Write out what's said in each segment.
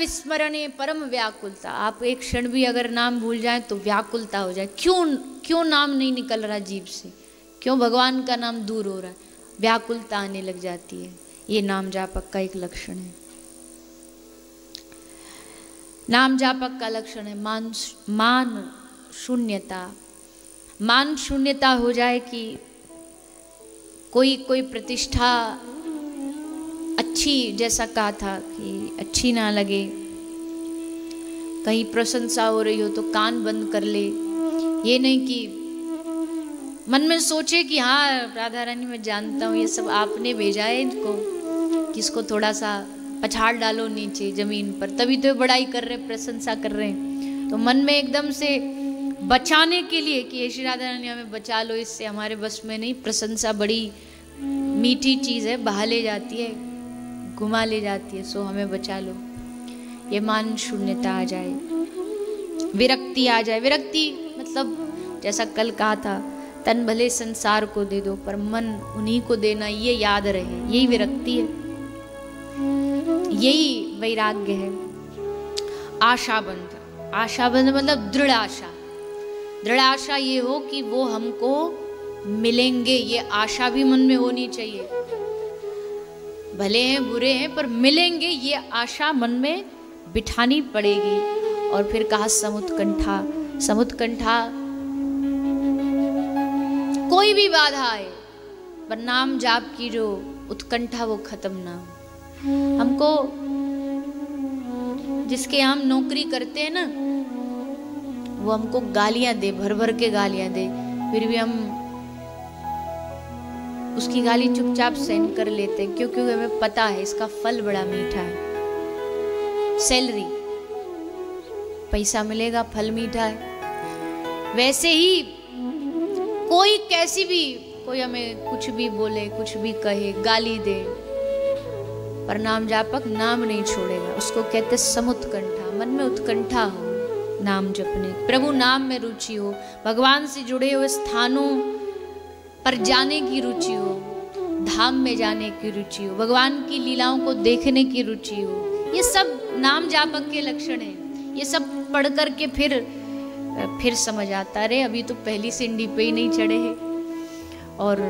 विस्मरणे परम व्याकुलता। आप एक क्षण भी अगर नाम भूल जाएं तो व्याकुलता हो जाए, क्यों नाम नहीं निकल रहा जीभ से, क्यों भगवान का नाम दूर हो रहा है, व्याकुलता आने लग जाती है। ये नाम जापक का एक लक्षण है। नाम जापक का लक्षण है मान शून्यता। मान शून्यता हो जाए कि कोई प्रतिष्ठा अच्छी, जैसा कहा था कि अच्छी ना लगे, कहीं प्रशंसा हो रही हो तो कान बंद कर ले। ये नहीं कि मन में सोचे कि हाँ राधा रानी मैं जानता हूँ ये सब आपने भेजा है इनको, कि इसको थोड़ा सा पछाड़ डालो नीचे जमीन पर, तभी तो बड़ाई कर रहे, प्रशंसा कर रहे हैं। तो मन में एकदम से बचाने के लिए कि ये श्री राधा रानी हमें बचा लो, इससे हमारे बस में नहीं। प्रशंसा बड़ी मीठी चीज़ है, बहा ले जाती है, घुमा ले जाती है, सो हमें बचा लो। ये मान शून्यता आ जाए, विरक्ति आ जाए। विरक्ति मतलब जैसा कल कहा था, तन भले संसार को दे दो पर मन उन्हीं को देना, ये याद रहे, यही विरक्ति है, यही वैराग्य है। आशाबंध, आशाबंध मतलब दृढ़ आशा। दृढ़ आशा ये हो कि वो हमको मिलेंगे, ये आशा भी मन में होनी चाहिए। भले हैं बुरे हैं पर मिलेंगे, ये आशा मन में बिठानी पड़ेगी। और फिर कहा समुत्कंठा। समुत्कंठा, कोई भी बाधा आए पर नाम जाप की जो उत्कंठा वो खत्म ना हो। हमको जिसके हम नौकरी करते हैं ना, वो हमको गालियां दे, भर भर के गालियां दे, फिर भी हम उसकी गाली चुपचाप सहन कर लेते हैं, क्योंकि हमें पता है इसका फल बड़ा मीठा है। सैलरी, पैसा मिलेगा, फल मीठा है। वैसे ही कोई कैसी भी, कोई हमें कुछ भी बोले, कुछ भी कहे, गाली दे, पर नाम जापक नाम नहीं छोड़ेगा। उसको कहते समुत्कंठा। मन में उत्कंठा हो नाम जपने, प्रभु नाम में रुचि हो, भगवान से जुड़े हुए स्थानों पर जाने की रुचि हो, धाम में जाने की रुचि हो, भगवान की लीलाओं को देखने की रुचि हो। ये सब नाम जापक के लक्षण हैं। ये सब पढ़ करके फिर समझ आता, अरे अभी तो पहली सीढ़ी पे ही नहीं चढ़े हैं और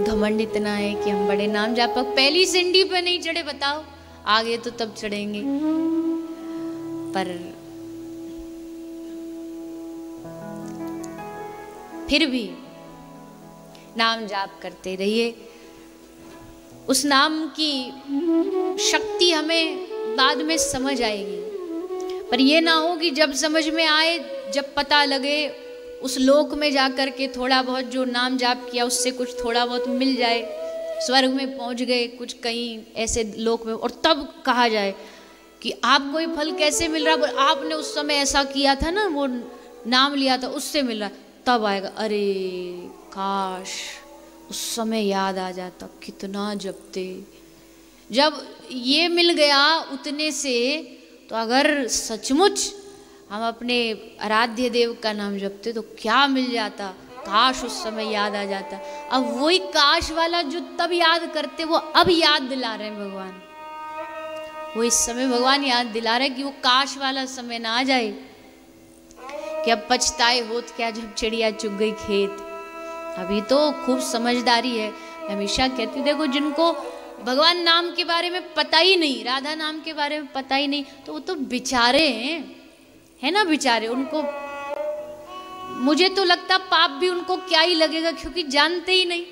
घमंड इतना है कि हम बड़े नाम जापक, पहली सीढ़ी पे नहीं चढ़े, बताओ आगे तो तब चढ़ेंगे। पर फिर भी नाम जाप करते रहिए। उस नाम की शक्ति हमें बाद में समझ आएगी, पर यह ना हो कि जब समझ में आए, जब पता लगे, उस लोक में जाकर के थोड़ा बहुत जो नाम जाप किया उससे कुछ थोड़ा बहुत मिल जाए, स्वर्ग में पहुंच गए कुछ कहीं ऐसे लोक में, और तब कहा जाए कि आपको ये फल कैसे मिल रहा, आपने उस समय ऐसा किया था ना, वो नाम लिया था उससे मिल रहा। तब आएगा, अरे काश उस समय याद आ जाता, कितना जपते। जब ये मिल गया उतने से, तो अगर सचमुच हम अपने आराध्य देव का नाम जपते तो क्या मिल जाता, काश उस समय याद आ जाता। अब वही काश वाला जो तब याद करते, वो अब याद दिला रहे हैं भगवान। वो इस समय भगवान याद दिला रहे हैं कि वो काश वाला समय ना आ जाए कि अब पछताए होत क्या जब चिड़िया चुग गई खेत। अभी तो खूब समझदारी है। मैं हमेशा कहती हूँ, देखो जिनको भगवान नाम के बारे में पता ही नहीं, राधा नाम के बारे में पता ही नहीं, तो वो तो बेचारे हैं, है ना, बेचारे। उनको मुझे तो लगता पाप भी उनको क्या ही लगेगा, क्योंकि जानते ही नहीं।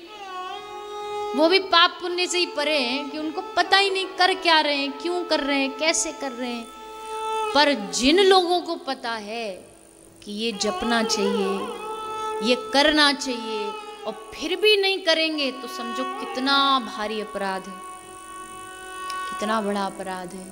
वो भी पाप पुण्य से ही परे हैं कि उनको पता ही नहीं कर क्या रहे हैं, क्यों कर रहे हैं, कैसे कर रहे हैं। पर जिन लोगों को पता है कि ये जपना चाहिए, ये करना चाहिए, और फिर भी नहीं करेंगे, तो समझो कितना भारी अपराध है, कितना बड़ा अपराध है।